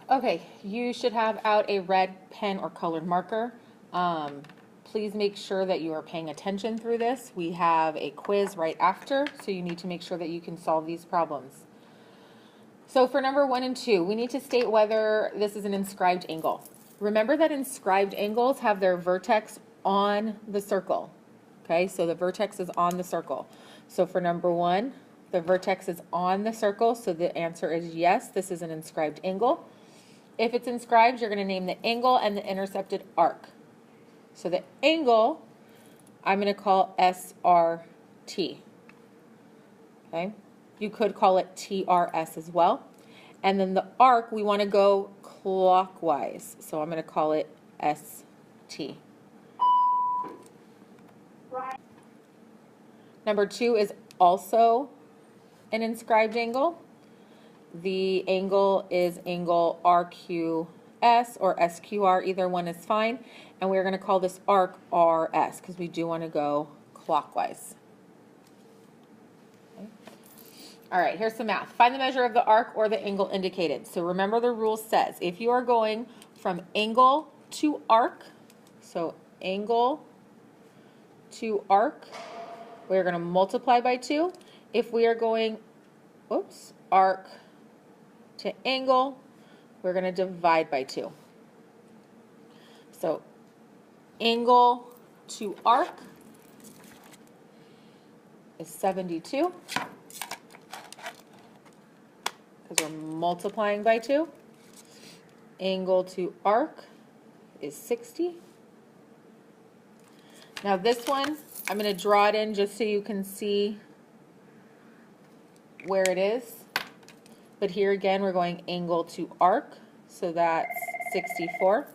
Okay, you should have out a red pen or colored marker. Please make sure that you are paying attention through this. We have a quiz right after, so you need to make sure that you can solve these problems. So for number 1 and 2, we need to state whether this is an inscribed angle. Remember that inscribed angles have their vertex on the circle. Okay, so the vertex is on the circle. So for number 1, the vertex is on the circle, so the answer is yes, this is an inscribed angle. If it's inscribed, you're going to name the angle and the intercepted arc. So the angle, I'm going to call SRT. Okay? You could call it TRS as well. And then the arc, we want to go clockwise. So I'm going to call it ST. Number 2 is also an inscribed angle. The angle is angle RQS or SQR, either one is fine. And we're going to call this arc RS because we do want to go clockwise. Okay. All right, here's some math. Find the measure of the arc or the angle indicated. So remember the rule says if you are going from angle to arc, so angle to arc, we're going to multiply by 2. If we are going, arc to angle, we're going to divide by 2. So angle to arc is 72 because we're multiplying by 2. Angle to arc is 60. Now this one, I'm going to draw it in just so you can see where it is. But here again, we're going angle to arc, so that's 64.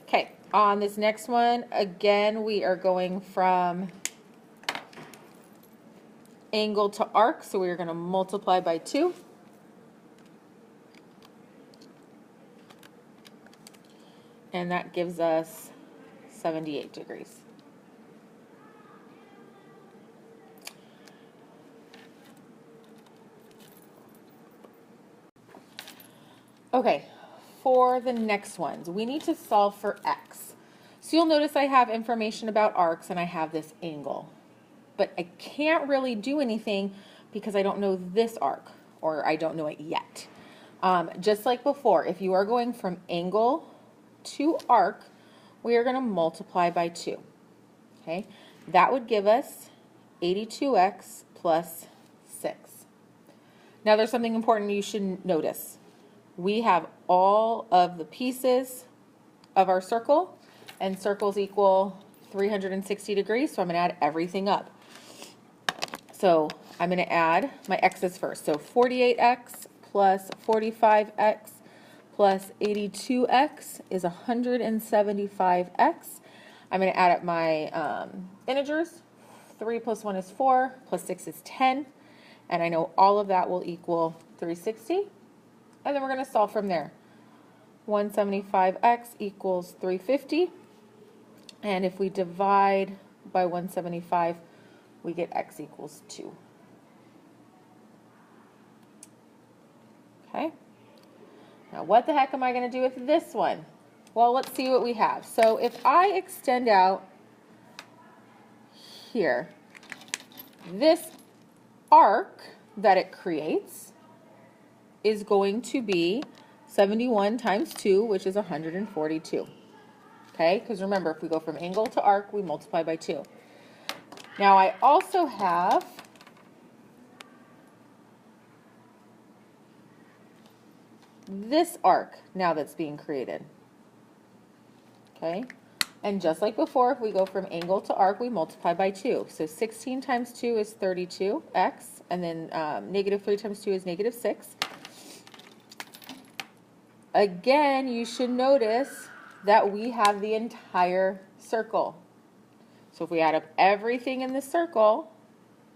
Okay, on this next one, again, we are going from angle to arc, so we're going to multiply by 2. And that gives us 78 degrees. Okay, for the next ones, we need to solve for x. So you'll notice I have information about arcs and I have this angle. But I can't really do anything because I don't know this arc, or I don't know it yet. Just like before, if you are going from angle to arc, we are going to multiply by 2. Okay, that would give us 82x plus 6. Now there's something important you should notice. We have all of the pieces of our circle, and circles equal 360 degrees, so I'm going to add everything up. So I'm going to add my x's first. So 48x plus 45x plus 82x is 175x. I'm going to add up my integers. 3 plus 1 is 4, plus 6 is 10, and I know all of that will equal 360. And then we're going to solve from there. 175x equals 350. And if we divide by 175, we get x equals 2. Okay. Now what the heck am I going to do with this one? Well, let's see what we have. So if I extend out here, this arc that it creates is going to be 71 times 2, which is 142. Okay, because remember, if we go from angle to arc, we multiply by 2. Now I also have this arc now that's being created. Okay, and just like before, if we go from angle to arc, we multiply by 2. So 16 times 2 is 32x, and then negative 3 times 2 is negative 6. Again, you should notice that we have the entire circle. So if we add up everything in the circle,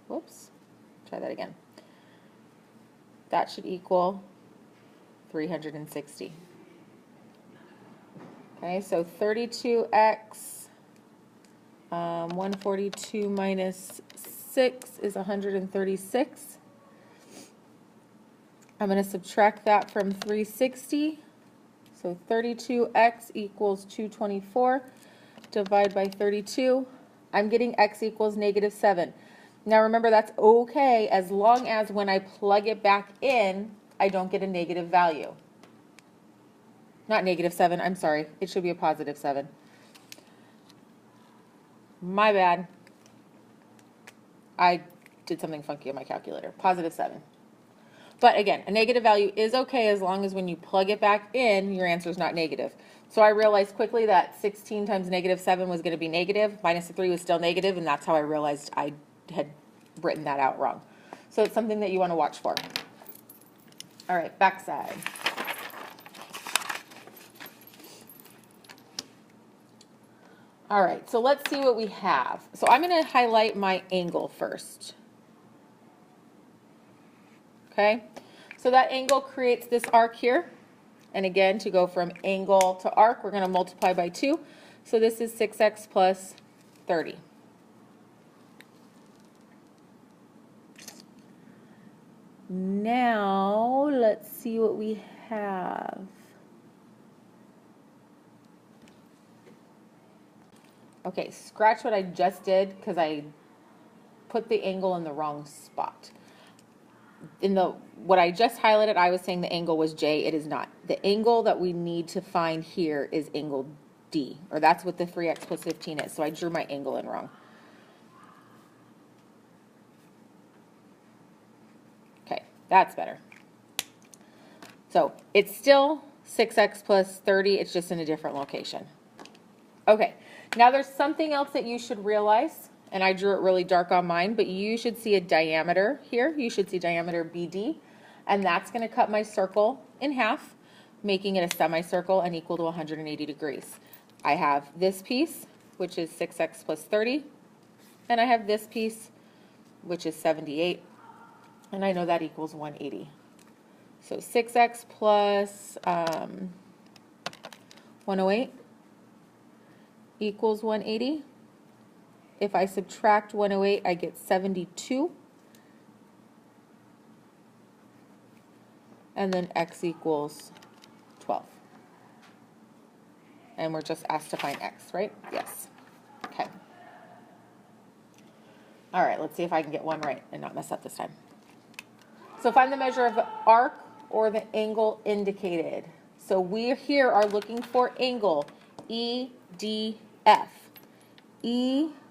try that again. That should equal 360. Okay, so 32x, 142 minus 6 is 136. I'm going to subtract that from 360. So 32x equals 224. Divide by 32. I'm getting x equals -7. Now remember, that's okay as long as when I plug it back in, I don't get a negative value. Not -7, I'm sorry. It should be a +7. My bad. I did something funky on my calculator. +7. But again, a negative value is okay as long as when you plug it back in, your answer is not negative. So I realized quickly that 16 times -7 was going to be negative, -3 was still negative, and that's how I realized I had written that out wrong. So it's something that you want to watch for. All right, backside. All right, so let's see what we have. So I'm going to highlight my angle first. Okay, so that angle creates this arc here. And again, to go from angle to arc, we're going to multiply by 2. So this is 6x plus 30. Now, let's see what we have. Okay, scratch what I just did because I put the angle in the wrong spot. In what I just highlighted, I was saying the angle was J. It is not. The angle that we need to find here is angle D, or that's what the 3x plus 15 is. So I drew my angle in wrong. Okay, that's better. So it's still 6x plus 30. It's just in a different location. Okay, now there's something else that you should realize. And I drew it really dark on mine, but you should see a diameter here. You should see diameter BD, and that's going to cut my circle in half, making it a semicircle and equal to 180 degrees. I have this piece, which is 6x plus 30, and I have this piece, which is 78, and I know that equals 180. So 6x plus 108 equals 180. If I subtract 108, I get 72. And then x equals 12. And we're just asked to find x, right? Yes. Okay. All right, let's see if I can get one right and not mess up this time. So find the measure of the arc or the angle indicated. So we here are looking for angle EDF. EDF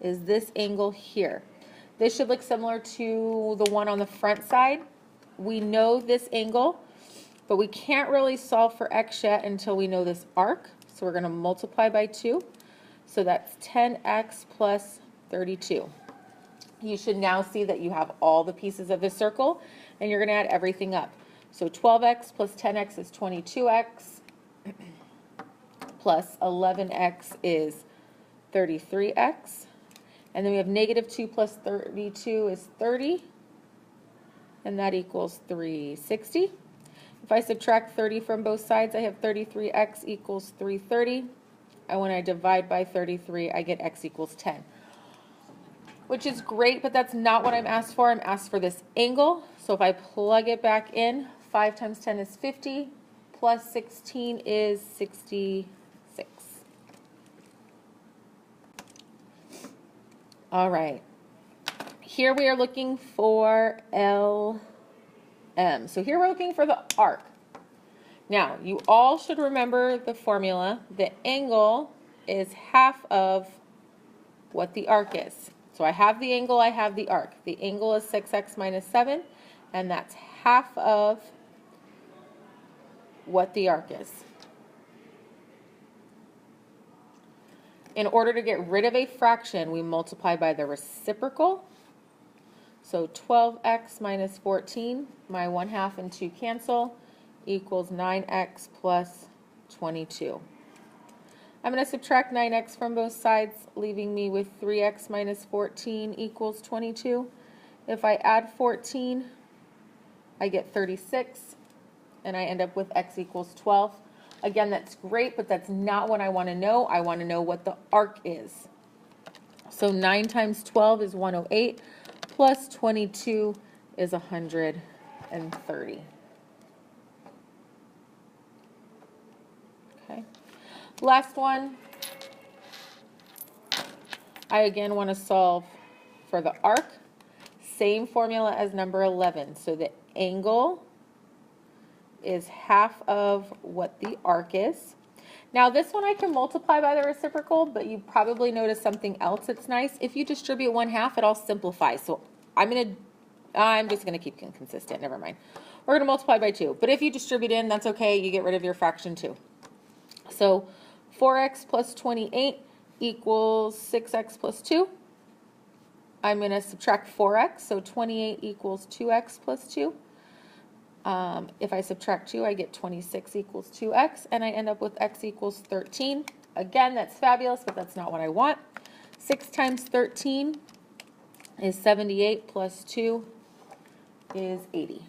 is this angle here. This should look similar to the one on the front side. We know this angle, but we can't really solve for x yet until we know this arc. So we're going to multiply by 2. So that's 10x plus 32. You should now see that you have all the pieces of the circle, and you're going to add everything up. So 12x plus 10x is 22x. Plus 11x is 33x. And then we have -2 plus 32 is 30. And that equals 360. If I subtract 30 from both sides, I have 33x equals 330. And when I divide by 33, I get x equals 10. Which is great, but that's not what I'm asked for. I'm asked for this angle. So if I plug it back in, 5 times 10 is 50. Plus 16 is 66. All right. Here we are looking for LM. So here we're looking for the arc. Now, you all should remember the formula. The angle is half of what the arc is. So I have the angle, I have the arc. The angle is 6x minus 7, and that's half of what the arc is. In order to get rid of a fraction, we multiply by the reciprocal. So 12x minus 14, my 1/2 and 2 cancel, equals 9x plus 22. I'm going to subtract 9x from both sides, leaving me with 3x minus 14 equals 22. If I add 14, I get 36, and I end up with x equals 12. Again, that's great, but that's not what I want to know. I want to know what the arc is. So 9 times 12 is 108, plus 22 is 130. Okay. Last one. I again want to solve for the arc. Same formula as number 11. So the angle is half of what the arc is. Now this one I can multiply by the reciprocal, but you probably notice something else that's nice. If you distribute 1/2, it all simplifies. So I'm just gonna keep it consistent, never mind. We're gonna multiply by 2, but if you distribute in, that's okay, you get rid of your fraction too. So 4x plus 28 equals 6x plus 2. I'm gonna subtract 4x, so 28 equals 2x plus 2. If I subtract 2, I get 26 equals 2x, and I end up with x equals 13. Again, that's fabulous, but that's not what I want. 6 times 13 is 78 plus 2 is 80.